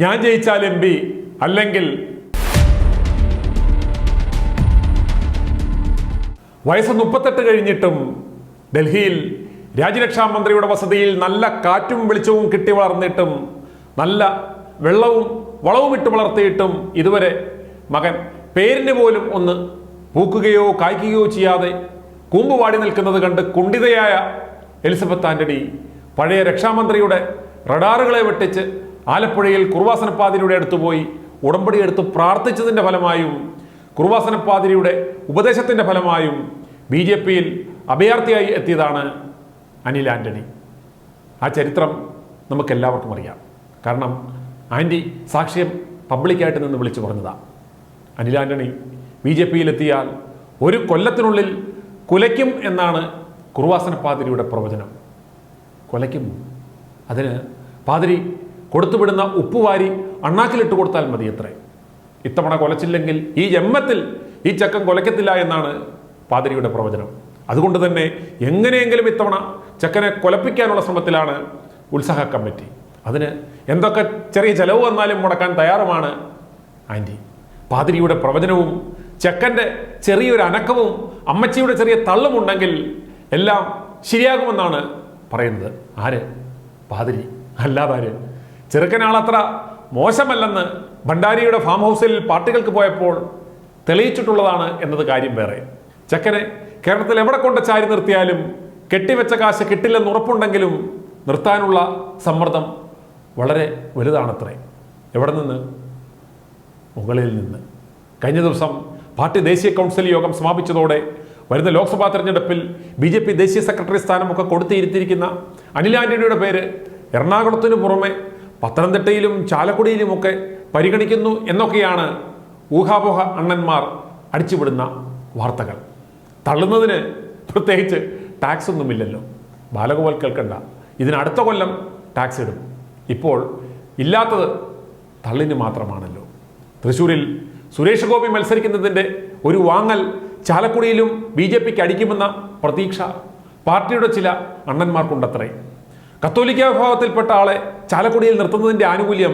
ഞാൻ ജയിച്ചാൽ MP, അല്ലെങ്കിൽ വയസ്സ് 38 കഴിഞ്ഞിട്ടും ഡൽഹിയിൽ രാജ്യരക്ഷാ മന്ത്രിയുടെ വസതിയിൽ നല്ല കാറ്റും വെളിച്ചവും കിട്ടി വളർന്നിട്ടും നല്ല വെള്ളവും വളവും ഇട്ട് വളർത്തിയിട്ടും ഇതുവരെ മകൻ പേരിന് പോലും ഒന്ന് പൂക്കുകയോ കായ്ക്കുകയോ ചെയ്യാതെ കൂമ്പുപാടി നിൽക്കുന്നത് കണ്ട് കുണ്ഠിതയായ എലിസബത്ത് ആന്റണി പഴയ രക്ഷാമന്ത്രിയുടെ റഡാറുകളെ വെട്ടിച്ച് ആലപ്പുഴയിൽ കുറുവാസനപ്പാതിരിയുടെ അടുത്ത് പോയി ഉടമ്പടി എടുത്ത് പ്രാർത്ഥിച്ചതിൻ്റെ ഫലമായും കുറുവാസനപ്പാതിരിയുടെ ഉപദേശത്തിൻ്റെ ഫലമായും BJPയിൽ അഭയാർത്ഥിയായി എത്തിയതാണ് അനിൽ ആന്റണി. ആ ചരിത്രം നമുക്കെല്ലാവർക്കും അറിയാം. കാരണം ആൻറ്റി സാക്ഷ്യം പബ്ലിക്കായിട്ട് നിന്ന് വിളിച്ചു പറഞ്ഞതാണ്. അനിൽ ആന്റണി BJPയിലെത്തിയാൽ 1 കൊല്ലത്തിനുള്ളിൽ കുലയ്ക്കും എന്നാണ് കുറുവാസനപ്പാതിരിയുടെ പ്രവചനം. കുലയ്ക്കും. അതിന് പാതിരി കൊടുത്തുവിടുന്ന ഉപ്പുവാരി അണ്ണാക്കിലിട്ട് കൊടുത്താൽ മതി അത്രേ. ഇത്തവണ കൊലച്ചില്ലെങ്കിൽ ഈ ജന്മത്തിൽ ഈ ചക്കം കൊലയ്ക്കത്തില്ല എന്നാണ് പാതിരിയുടെ പ്രവചനം. അതുകൊണ്ട് തന്നെ എങ്ങനെയെങ്കിലും ഇത്തവണ ചക്കനെ കൊലപ്പിക്കാനുള്ള ശ്രമത്തിലാണ് ഉത്സാഹ കമ്മിറ്റി. അതിന് എന്തൊക്കെ ചെറിയ ചെലവ് വന്നാലും മുടക്കാൻ തയ്യാറുമാണ് ആൻറ്റി. പാതിരിയുടെ പ്രവചനവും ചക്കൻ്റെ ചെറിയൊരു അനക്കവും അമ്മച്ചിയുടെ ചെറിയ തള്ളുമുണ്ടെങ്കിൽ എല്ലാം ശരിയാകുമെന്നാണ് പറയുന്നത്. ആര്? പാതിരി. അല്ലാതാര്? ചെറുക്കനാളത്ര മോശമല്ലെന്ന് ഭണ്ഡാരിയുടെ ഫാം ഹൗസിൽ പാർട്ടികൾക്ക് പോയപ്പോൾ തെളിയിച്ചിട്ടുള്ളതാണ് എന്നത് കാര്യം വേറെ. ചക്കനെ കേരളത്തിൽ എവിടെ കൊണ്ട് ചാരി നിർത്തിയാലും കെട്ടിവെച്ച കാശ് കിട്ടില്ലെന്ന് ഉറപ്പുണ്ടെങ്കിലും നിർത്താനുള്ള സമ്മർദ്ദം വളരെ വലുതാണത്രേ. എവിടെ നിന്ന്? മുകളിൽ നിന്ന്. കഴിഞ്ഞ ദിവസം പാർട്ടി ദേശീയ കൗൺസിൽ യോഗം സമാപിച്ചതോടെ വരുന്ന ലോക്സഭാ തെരഞ്ഞെടുപ്പിൽ BJP ദേശീയ സെക്രട്ടറി സ്ഥാനമൊക്കെ കൊടുത്തിരുത്തിയിരിക്കുന്ന അനിൽ ആന്റണിയുടെ പേര് എറണാകുളത്തിനു പുറമെ പത്തനംതിട്ടയിലും ചാലക്കുടിയിലുമൊക്കെ പരിഗണിക്കുന്നു എന്നൊക്കെയാണ് ഊഹാപോഹ അണ്ണന്മാർ അടിച്ചുവിടുന്ന വാർത്തകൾ. തള്ളുന്നതിന് പ്രത്യേകിച്ച് ടാക്സ് ഒന്നുമില്ലല്ലോ. ബാലഗോപാൽ കേൾക്കണ്ട, ഇതിനടുത്ത കൊല്ലം ടാക്സ് ഇടും. ഇപ്പോൾ ഇല്ലാത്തത് തള്ളിന് മാത്രമാണല്ലോ. തൃശ്ശൂരിൽ സുരേഷ് ഗോപി മത്സരിക്കുന്നതിൻ്റെ ഒരു വാങ്ങൽ ചാലക്കുടിയിലും BJPക്ക് അടിക്കുമെന്ന പ്രതീക്ഷ പാർട്ടിയുടെ ചില അണ്ണന്മാർക്കുണ്ടത്രേ. കത്തോലിക്ക വിഭാഗത്തിൽപ്പെട്ട ആളെ ചാലക്കുടിയിൽ നിർത്തുന്നതിൻ്റെ ആനുകൂല്യം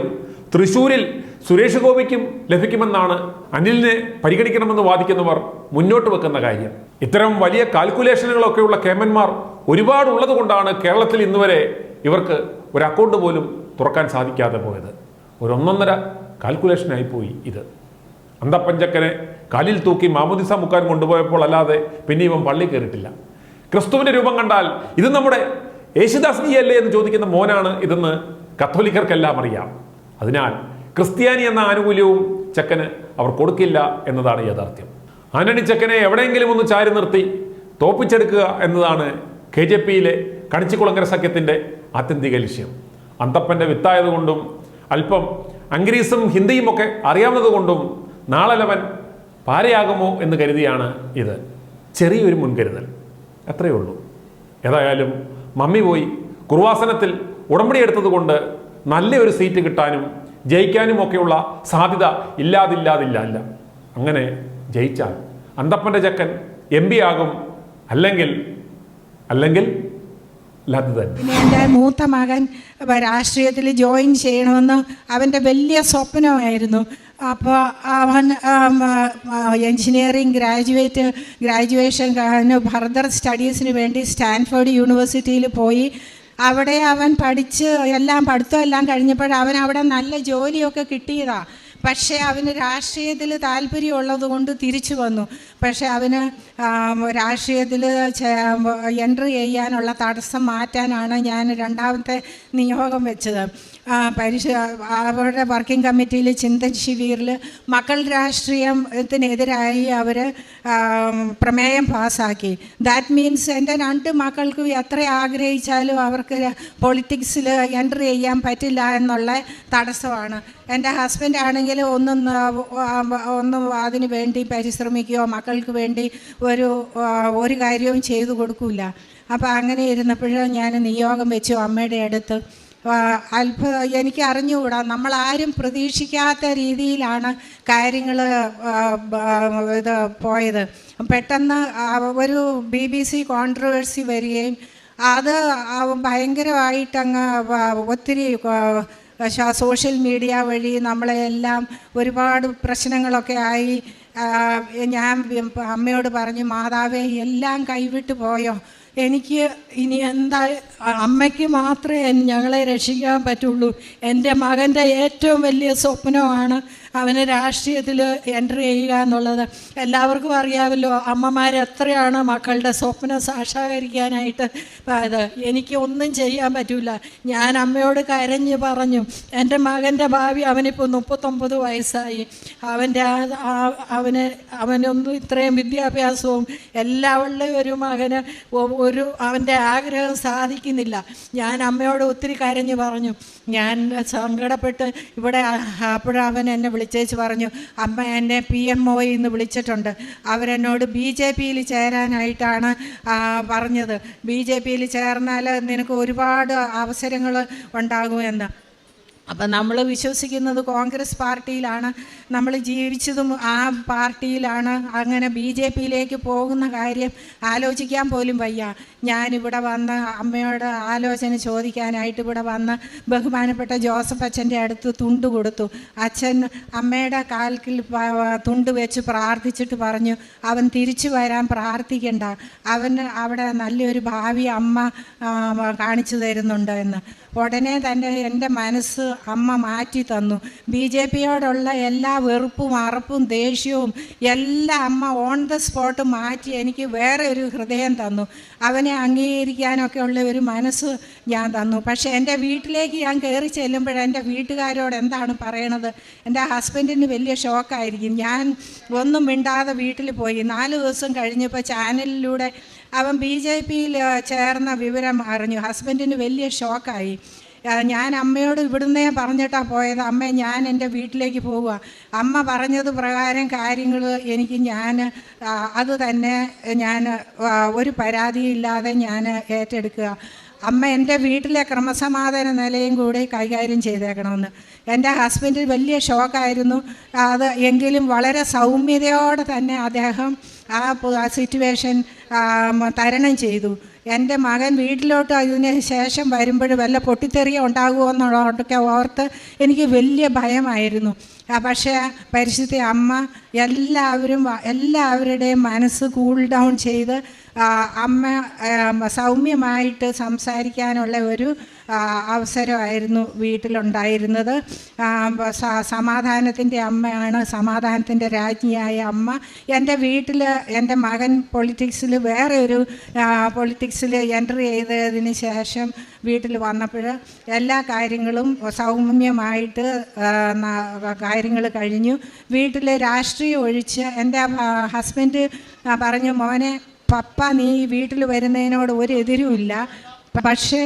തൃശ്ശൂരിൽ സുരേഷ് ഗോപിക്കും ലഭിക്കുമെന്നാണ് അനിലിനെ പരിഗണിക്കണമെന്ന് വാദിക്കുന്നവർ മുന്നോട്ട് വെക്കുന്ന കാര്യം. ഇത്തരം വലിയ കാൽക്കുലേഷനുകളൊക്കെയുള്ള കേമന്മാർ ഒരുപാടുള്ളത് കൊണ്ടാണ് കേരളത്തിൽ ഇന്നുവരെ ഇവർക്ക് ഒരു അക്കൗണ്ട് പോലും തുറക്കാൻ സാധിക്കാതെ പോയത്. ഒരു 1.5 കാൽക്കുലേഷനായിപ്പോയി ഇത്. അന്തപ്പഞ്ചക്കനെ കാലിൽ തൂക്കി മാമുദിസ മുക്കാൻ കൊണ്ടുപോയപ്പോൾ അല്ലാതെ പിന്നെ ഇവൻ പള്ളി കയറിയിട്ടില്ല. ക്രിസ്തുവിൻ്റെ രൂപം കണ്ടാൽ ഇത് നമ്മുടെ യേശുദാസ് അല്ലേ എന്ന് ചോദിക്കുന്ന മോനാണ് ഇതെന്ന് കത്തോലിക്കർക്കെല്ലാം അറിയാം. അതിനാൽ ക്രിസ്ത്യാനി എന്ന ആനുകൂല്യവും ചക്കന് അവർ കൊടുക്കില്ല എന്നതാണ് യാഥാർത്ഥ്യം. ആന്റണി ചക്കനെ എവിടെയെങ്കിലും ഒന്ന് ചാരി നിർത്തി തോപ്പിച്ചെടുക്കുക എന്നതാണ് KJPയിലെ കണിച്ചിക്കുളങ്ങര സഖ്യത്തിൻ്റെ ആത്യന്തിക ലക്ഷ്യം. അന്തപ്പൻ്റെ വിത്തായതുകൊണ്ടും അല്പം അംഗ്രീസും ഹിന്ദിയും ഒക്കെ അറിയാവുന്നതുകൊണ്ടും നാളെലവൻ പാരയാകുമോ എന്ന് കരുതിയാണ് ഇത്. ചെറിയൊരു മുൻകരുതൽ, അത്രയേ ഉള്ളൂ. ഏതായാലും മമ്മി പോയി കുറുവാസനത്തിൽ ഉടമ്പടി എടുത്തതുകൊണ്ട് നല്ലൊരു സീറ്റ് കിട്ടാനും ജയിക്കാനും ഒക്കെയുള്ള സാധ്യത ഇല്ലാതില്ല. അങ്ങനെ ജയിച്ചാൽ അന്തപ്പൻ്റെ ചക്കൻ MP ആകും, അല്ലെങ്കിൽ ലദ്ദൻ. പിന്നെ എൻ്റെ മൂത്ത മകൻ രാഷ്ട്രീയത്തിൽ ജോയിൻ ചെയ്യണമെന്ന് അവൻ്റെ വലിയ സ്വപ്നമായിരുന്നു. അപ്പോൾ അവൻ എൻജിനീയറിംഗ് ഗ്രാജുവേഷൻ ഫർദർ സ്റ്റഡീസിന് വേണ്ടി സ്റ്റാൻഫോർഡ് യൂണിവേഴ്സിറ്റിയിൽ പോയി. അവിടെ അവൻ പഠിത്തം എല്ലാം കഴിഞ്ഞപ്പോൾ അവൻ അവിടെ നല്ല ജോലിയൊക്കെ കിട്ടിയതാണ്. പക്ഷേ അവന് രാഷ്ട്രീയത്തിൽ താല്പര്യമുള്ളത് കൊണ്ട് തിരിച്ചു വന്നു. പക്ഷേ അവന് രാഷ്ട്രീയത്തിൽ എൻട്രി ചെയ്യാനുള്ള തടസ്സം മാറ്റാനാണ് ഞാൻ 2ാമത്തെ നിയോഗം വെച്ചത്. അവരുടെ വർക്കിംഗ് കമ്മിറ്റിയിൽ ചിന്തൻ ശിബിറിൽ മക്കൾ രാഷ്ട്രീയത്തിനെതിരായി അവർ പ്രമേയം പാസ്സാക്കി. ദാറ്റ് മീൻസ് എൻ്റെ 2 മക്കൾക്കും എത്ര ആഗ്രഹിച്ചാലും അവർക്ക് പൊളിറ്റിക്സിൽ എൻട്രി ചെയ്യാൻ പറ്റില്ല എന്നുള്ള തടസ്സമാണ്. എൻ്റെ ഹസ്ബൻഡ് ആണെങ്കിൽ ഒന്നും അതിന് വേണ്ടി പരിശ്രമിക്കുകയോ മക്കൾക്ക് വേണ്ടി ഒരു കാര്യവും ചെയ്തു കൊടുക്കില്ല. അപ്പോൾ അങ്ങനെ ഇരുന്നപ്പോൾ ഞാൻ നിയോഗം വെച്ചു അമ്മയുടെ അടുത്ത്. എനിക്ക് അറിഞ്ഞുകൂടാ, നമ്മളാരും പ്രതീക്ഷിക്കാത്ത രീതിയിലാണ് കാര്യങ്ങൾ ഇത് പോയത്. പെട്ടെന്ന് ഒരു BBC കോൺട്രവേഴ്സി വരികയും അത് ഭയങ്കരമായിട്ടങ്ങ് ഒത്തിരി സോഷ്യൽ മീഡിയ വഴി നമ്മളെല്ലാം ഒരുപാട് പ്രശ്നങ്ങളൊക്കെ ആയി. ഞാൻ അമ്മയോട് പറഞ്ഞു, മാതാവേ എല്ലാം കൈവിട്ട് പോയോ, എനിക്ക് ഇനി എന്താ, അമ്മയ്ക്ക് മാത്രമേ ഞങ്ങളെ രക്ഷിക്കാൻ പറ്റുള്ളൂ. എൻ്റെ മകൻ്റെ ഏറ്റവും വലിയ സ്വപ്നമാണ് അവന് രാഷ്ട്രീയത്തിൽ എൻട്രി ചെയ്യുക എന്നുള്ളത്. എല്ലാവർക്കും അറിയാമല്ലോ അമ്മമാരെത്രയാണ് മക്കളുടെ സ്വപ്നം സാക്ഷാത്കരിക്കാനായിട്ട് അത്. എനിക്ക് ഒന്നും ചെയ്യാൻ പറ്റില്ല. ഞാൻ അമ്മയോട് കരഞ്ഞ് പറഞ്ഞു, എൻ്റെ മകൻ്റെ ഭാവി, അവനിപ്പോൾ 39 വയസ്സായി, അവനൊന്നും ഇത്രയും വിദ്യാഭ്യാസവും എല്ലാം ഉള്ള ഒരു മകന് അവൻ്റെ ആഗ്രഹം സാധിക്കുന്നില്ല. ഞാൻ അമ്മയോട് ഒത്തിരി കരഞ്ഞ് പറഞ്ഞു. ഞാൻ സങ്കടപ്പെട്ട് ഇവിടെ അപ്പോഴവൻ എന്നെ വിളിച്ചേച്ച് പറഞ്ഞു, അമ്മ എന്നെ PMOയിൽ നിന്ന് വിളിച്ചിട്ടുണ്ട്, അവരെന്നോട് BJPയിൽ ചേരാനായിട്ടാണ് പറഞ്ഞത്. BJPയിൽ ചേർന്നാൽ നിനക്ക് ഒരുപാട് അവസരങ്ങൾ ഉണ്ടാകുമെന്ന്. അപ്പം നമ്മൾ വിശ്വസിക്കുന്നത് കോൺഗ്രസ് പാർട്ടിയിലാണ്, നമ്മൾ ജീവിച്ചതും ആ പാർട്ടിയിലാണ്. അങ്ങനെ BJPയിലേക്ക് പോകുന്ന കാര്യം ആലോചിക്കാൻ പോലും വയ്യ. ഞാനിവിടെ വന്ന് അമ്മയോട് ആലോചന ചോദിക്കാനായിട്ട് ഇവിടെ വന്ന് ബഹുമാനപ്പെട്ട ജോസഫ് അച്ഛൻ്റെ അടുത്ത് തുണ്ട് കൊടുത്തു. അച്ഛൻ അമ്മയുടെ കാൽക്കിൽ തുണ്ട് വെച്ച് പ്രാർത്ഥിച്ചിട്ട് പറഞ്ഞു, അവൻ തിരിച്ചു വരാൻ പ്രാർത്ഥിക്കണ്ട, അവന് അവിടെ നല്ലൊരു ഭാവി അമ്മ കാണിച്ചു തരുന്നുണ്ട് എന്ന്. ഉടനെ തന്നെ എൻ്റെ മനസ്സ് അമ്മ മാറ്റി തന്നു. BJPയോടുള്ള എല്ലാ വെറുപ്പും അറപ്പും ദേഷ്യവും എല്ലാം അമ്മ ഓൺ ദ സ്പോട്ട് മാറ്റി എനിക്ക് വേറെ ഒരു ഹൃദയം തന്നു. അവനെ അംഗീകരിക്കാനൊക്കെ ഉള്ള ഒരു മനസ്സ് ഞാൻ തന്നു. പക്ഷേ എൻ്റെ വീട്ടിലേക്ക് ഞാൻ കയറി ചെല്ലുമ്പോൾ എൻ്റെ വീട്ടുകാരോട് എന്താണ് പറയണത്? എൻ്റെ ഹസ്ബൻഡിന് വലിയ ഷോക്കായിരിക്കും. ഞാൻ ഒന്നും മിണ്ടാതെ വീട്ടിൽ പോയി. 4 ദിവസം കഴിഞ്ഞപ്പോൾ ചാനലിലൂടെ അവൻ BJPയിൽ ചേർന്ന വിവരം അറിഞ്ഞു. ഹസ്ബൻഡിന് വലിയ ഷോക്കായി. ഞാൻ അമ്മയോട് ഇവിടുന്നേ പറഞ്ഞിട്ടാണ് പോയത്, അമ്മ ഞാൻ എൻ്റെ വീട്ടിലേക്ക് പോവുക. അമ്മ പറഞ്ഞത് പ്രകാരം കാര്യങ്ങൾ എനിക്ക് അത് തന്നെ ഞാൻ ഒരു പരാതിയില്ലാതെ ഞാൻ ഏറ്റെടുക്കുക. അമ്മ എൻ്റെ വീട്ടിലെ ക്രമസമാധാന നിലയും കൂടി കൈകാര്യം ചെയ്തേക്കണമെന്ന്. എൻ്റെ ഹസ്ബൻഡ് വലിയ ഷോക്കായിരുന്നു അത്. എങ്കിലും വളരെ സൗമ്യതയോടെ തന്നെ അദ്ദേഹം ആ സിറ്റുവേഷൻ തരണം ചെയ്തു. എൻ്റെ മകൻ വീട്ടിലോട്ട് അതിന് ശേഷം വരുമ്പോൾ വല്ല പൊട്ടിത്തെറിയ ഉണ്ടാകുമോ എന്നുള്ളതൊക്കെ ഓർത്ത് എനിക്ക് വലിയ ഭയമായിരുന്നു. പക്ഷേ പരിശുദ്ധ അമ്മ എല്ലാവരുടെയും മനസ്സ് കൂൾ ഡൗൺ ചെയ്ത് അമ്മ സൗമ്യമായിട്ട് സംസാരിക്കാനുള്ള ഒരു അവസരമായിരുന്നു വീട്ടിലുണ്ടായിരുന്നത്. സമാധാനത്തിൻ്റെ അമ്മയാണ്, സമാധാനത്തിൻ്റെ രാജ്ഞിയായ അമ്മ. എൻ്റെ വീട്ടിൽ എൻ്റെ മകൻ വേറെ ഒരു പൊളിറ്റിക്സിൽ എൻട്രി ചെയ്തതിന് ശേഷം വീട്ടിൽ വന്നപ്പോൾ എല്ലാ കാര്യങ്ങളും സൗമ്യമായിട്ട് കാര്യങ്ങൾ കഴിഞ്ഞു. വീട്ടിൽ രാഷ്ട്രീയം ഒഴിച്ച് എൻ്റെ ഹസ്ബൻഡ് പറഞ്ഞു, മോനെ പപ്പ നീ വീട്ടിൽ വരുന്നതിനോട് ഒരു എതിരുമില്ല, പക്ഷേ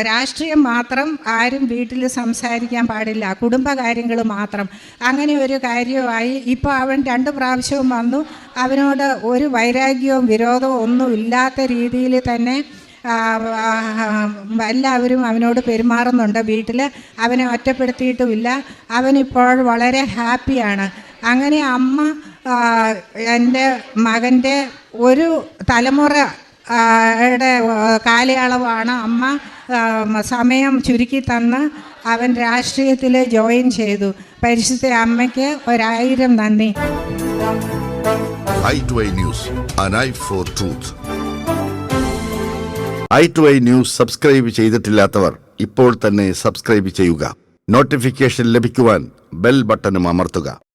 രാഷ്ട്രീയം മാത്രം ആരും വീട്ടിൽ സംസാരിക്കാൻ പാടില്ല, കുടുംബകാര്യങ്ങൾ മാത്രം. അങ്ങനെ ഒരു കാര്യമായി. ഇപ്പോൾ അവൻ 2 പ്രാവശ്യവും വന്നു. അവനോട് ഒരു വൈരാഗ്യവും വിരോധവും ഒന്നും ഇല്ലാത്ത രീതിയിൽ തന്നെ എല്ലാവരും അവനോട് പെരുമാറുന്നുണ്ട്. വീട്ടിൽ അവനെ ഒറ്റപ്പെടുത്തിയിട്ടുമില്ല. അവനിപ്പോൾ വളരെ ഹാപ്പിയാണ്. അങ്ങനെ അമ്മ എൻ്റെ മകൻ്റെ ഒരു തലമുറ കാലയളവാണ് അമ്മ സമയം ചുരുക്കി തന്ന് അവൻ രാഷ്ട്രീയത്തിൽ ജോയിൻ ചെയ്തു. പരിശുദ്ധ അമ്മയ്ക്ക് 1000 നന്ദി. i2i News, an eye for truth. i2i News subscribe ചെയ്തിട്ടില്ലാത്തവർ ഇപ്പോൾ തന്നെ സബ്സ്ക്രൈബ് ചെയ്യുക. നോട്ടിഫിക്കേഷൻ ലഭിക്കുവാൻ ബെൽ ബട്ടണും അമർത്തുക.